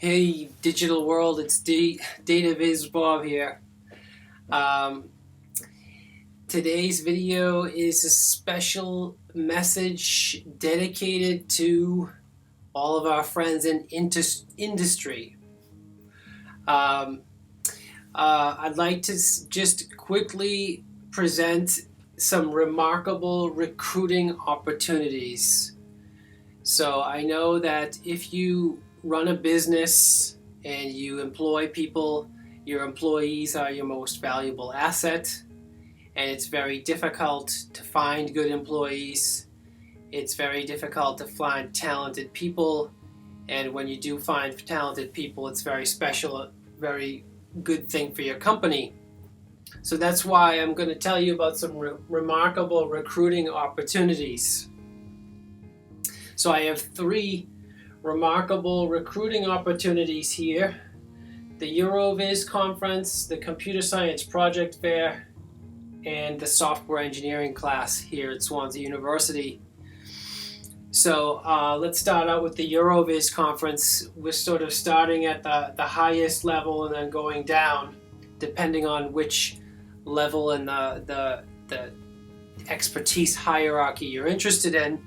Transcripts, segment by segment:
Hey, digital world, it's DataVis Bob here. Um, Today's video is a special message dedicated to all of our friends in industry. Um, I'd like to just quickly present some remarkable recruiting opportunities. So I know that if you run a business and you employ people, your employees are your most valuable asset, and it's very difficult to find good employees. It's very difficult to find talented people, and when you do find talented people, it's very special, a very good thing for your company. So that's why I'm going to tell you about some remarkable recruiting opportunities. So I have three remarkable recruiting opportunities here: the EuroVis conference, the computer science project fair, and the software engineering class here at Swansea University. So let's start out with the EuroVis conference. We're sort of starting at the highest level and then going down depending on which level in the expertise hierarchy you're interested in.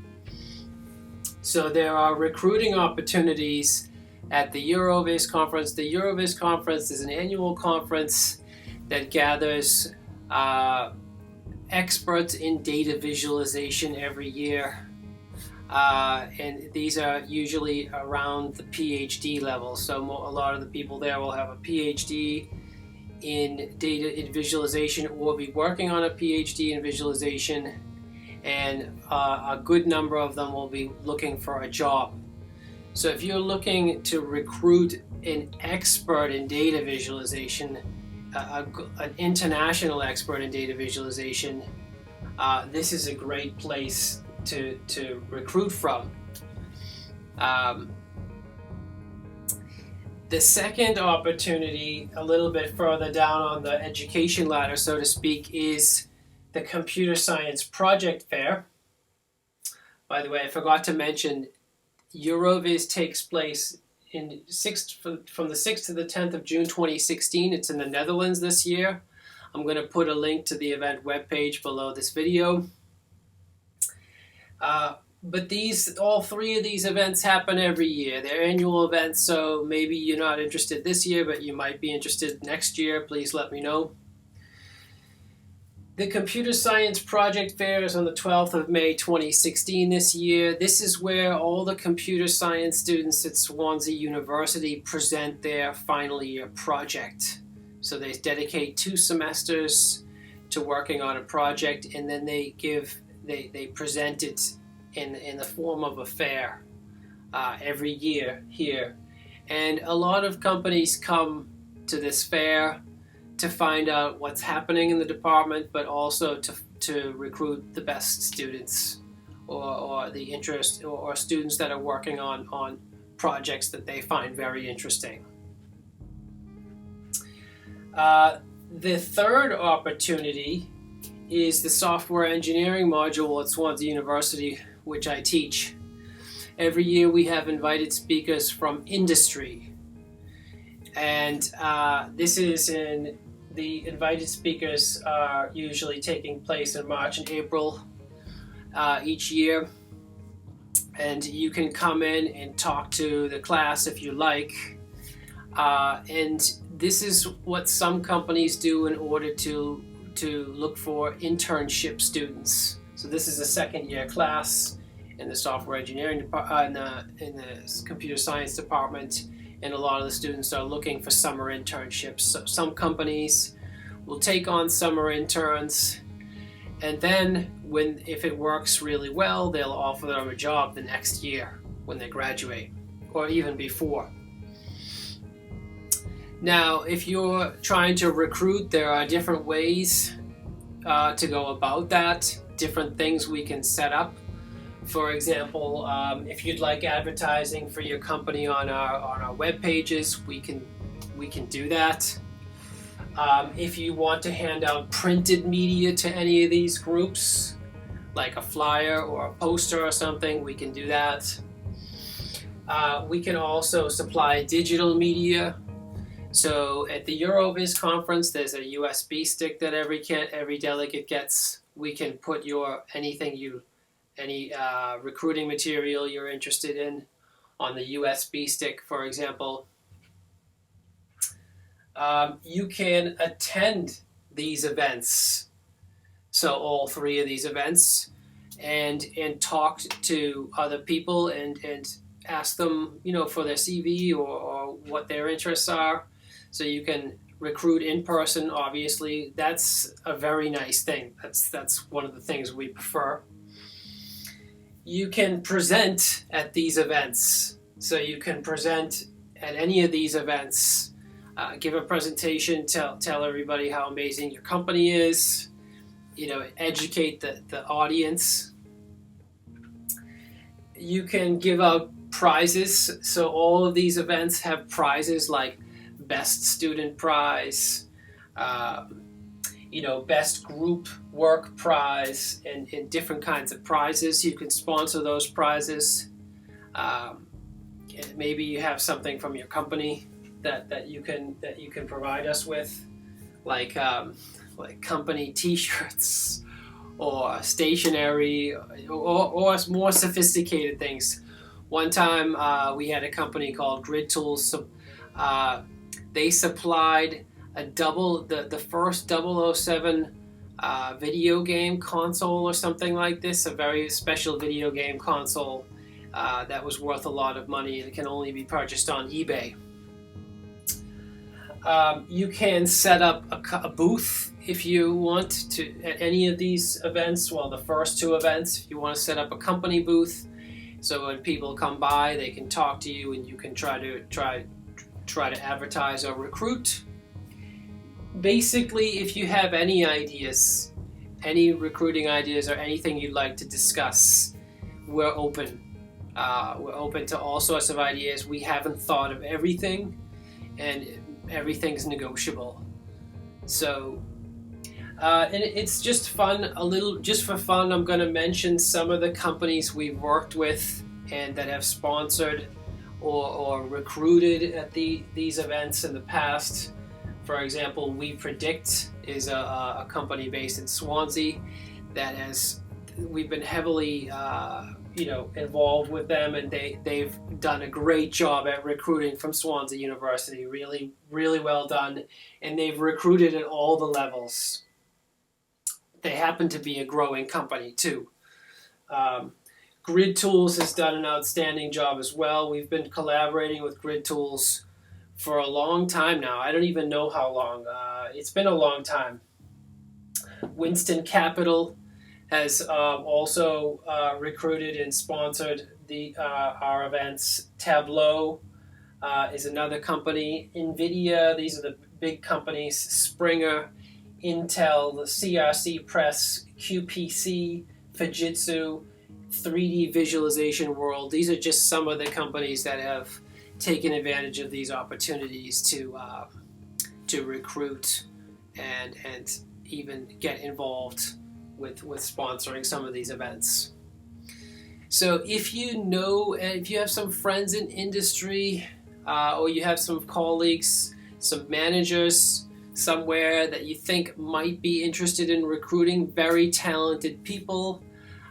So there are recruiting opportunities at the EuroVis conference. The EuroVis conference is an annual conference that gathers experts in data visualization every year. And these are usually around the PhD level. So a lot of the people there will have a PhD in data visualization or be working on a PhD in visualization. And a good number of them will be looking for a job. So if you're looking to recruit an expert in data visualization, an international expert in data visualization, this is a great place to recruit from. The second opportunity, a little bit further down on the education ladder, so to speak, is the computer science project fair. By the way, I forgot to mention, EuroVis takes place from the 6th to the 10th of June 2016. It's in the Netherlands this year. I'm going to put a link to the event webpage below this video. But all three of these events happen every year. They're annual events, so maybe you're not interested this year, but you might be interested next year. Please let me know. The Computer Science Project Fair is on the 12th of May 2016 this year. This is where all the computer science students at Swansea University present their final year project. So they dedicate 2 semesters to working on a project, and then they present it in the form of a fair every year here. And a lot of companies come to this fair to find out what's happening in the department, but also to recruit the best students or the interest or students that are working on projects that they find very interesting. The third opportunity is the software engineering module at Swansea University, which I teach. Every year we have invited speakers from industry, and the invited speakers are usually taking place in March and April each year, and you can come in and talk to the class if you like. And this is what some companies do in order to look for internship students. So this is a second year class in the software engineering department, in the computer science department, and a lot of the students are looking for summer internships. So some companies will take on summer interns, and then if it works really well, they'll offer them a job the next year when they graduate, or even before. Now, if you're trying to recruit, there are different ways to go about that, different things we can set up. For example, if you'd like advertising for your company on our web pages, we can do that. If you want to hand out printed media to any of these groups, like a flyer or a poster or something, we can do that. We can also supply digital media. So at the EuroVis conference, there's a USB stick that every delegate gets. We can put any recruiting material you're interested in on the USB stick, for example. You can attend these events, so all three of these events, and talk to other people and ask them, for their CV or what their interests are. So you can recruit in person. Obviously, that's a very nice thing. That's one of the things we prefer. You can present at these events. So you can present at any of these events. Give a presentation, tell everybody how amazing your company is, educate the audience. You can give out prizes. So all of these events have prizes like Best Student Prize, Best Group Work Prize, and different kinds of prizes. You can sponsor those prizes. Maybe you have something from your company that you can provide us with, like company T-shirts or stationery or more sophisticated things. One time we had a company called Grid Tools. So, they supplied the first 007 video game console or something like this, a very special video game console that was worth a lot of money and can only be purchased on eBay. You can set up a booth if you want to at any of these events. Well, the first two events, if you want to set up a company booth, so when people come by, they can talk to you and you can try to advertise or recruit. Basically, if you have any ideas, any recruiting ideas or anything you'd like to discuss, we're open. We're open to all sorts of ideas. We haven't thought of everything, and everything's negotiable. So, and it's just fun, just for fun, I'm going to mention some of the companies we've worked with and that have sponsored or recruited at these events in the past. For example, We Predict is a company based in Swansea that we've been heavily involved with them, and they've done a great job at recruiting from Swansea University. Really, really well done, and they've recruited at all the levels. They happen to be a growing company too. Grid Tools has done an outstanding job as well. We've been collaborating with Grid Tools for a long time now. I don't even know how long. It's been a long time. Winston Capital has also recruited and sponsored our events. Tableau is another company. NVIDIA, these are the big companies. Springer, Intel, the CRC Press, QPC, Fujitsu, 3D Visualization World. These are just some of the companies that have taken advantage of these opportunities to recruit and even get involved with sponsoring some of these events. So if you have some friends in industry, or you have some colleagues, some managers somewhere that you think might be interested in recruiting very talented people,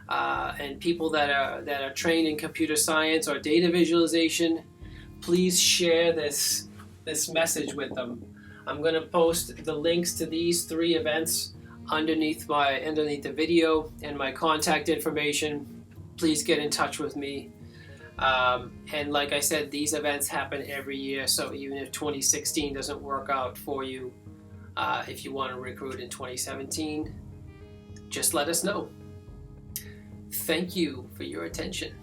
and people that are trained in computer science or data visualization, please share this message with them. I'm going to post the links to these 3 events underneath the video and my contact information. Please get in touch with me. And like I said, these events happen every year, so even if 2016 doesn't work out for you, if you want to recruit in 2017, just let us know. Thank you for your attention.